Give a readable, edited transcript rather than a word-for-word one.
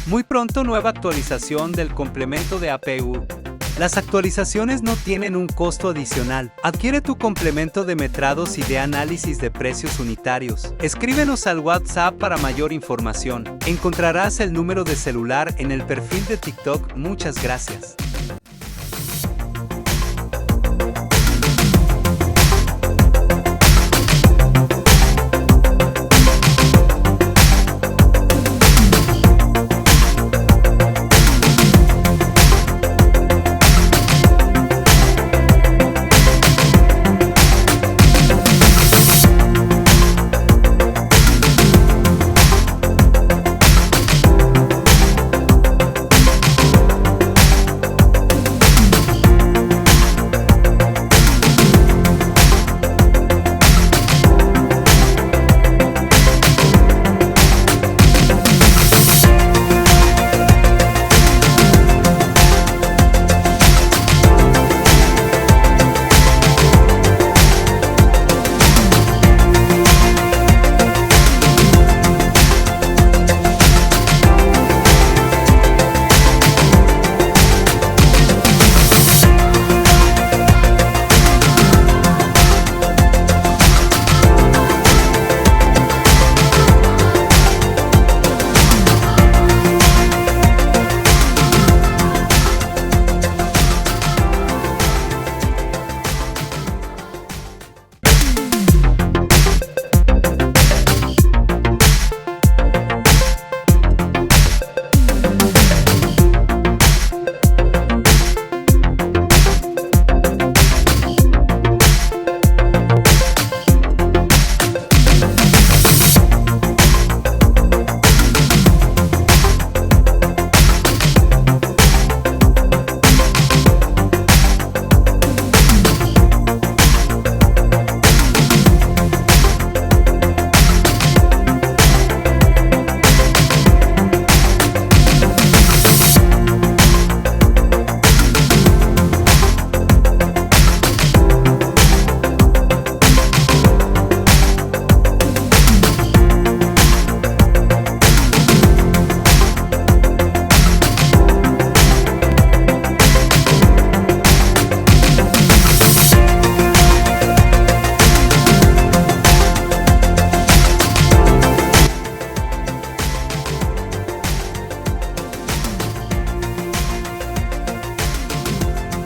Muy pronto nueva actualización del complemento de APU. Las actualizaciones no tienen un costo adicional. Adquiere tu complemento de metrados y de análisis de precios unitarios. Escríbenos al WhatsApp para mayor información. Encontrarás el número de celular en el perfil de TikTok. Muchas gracias.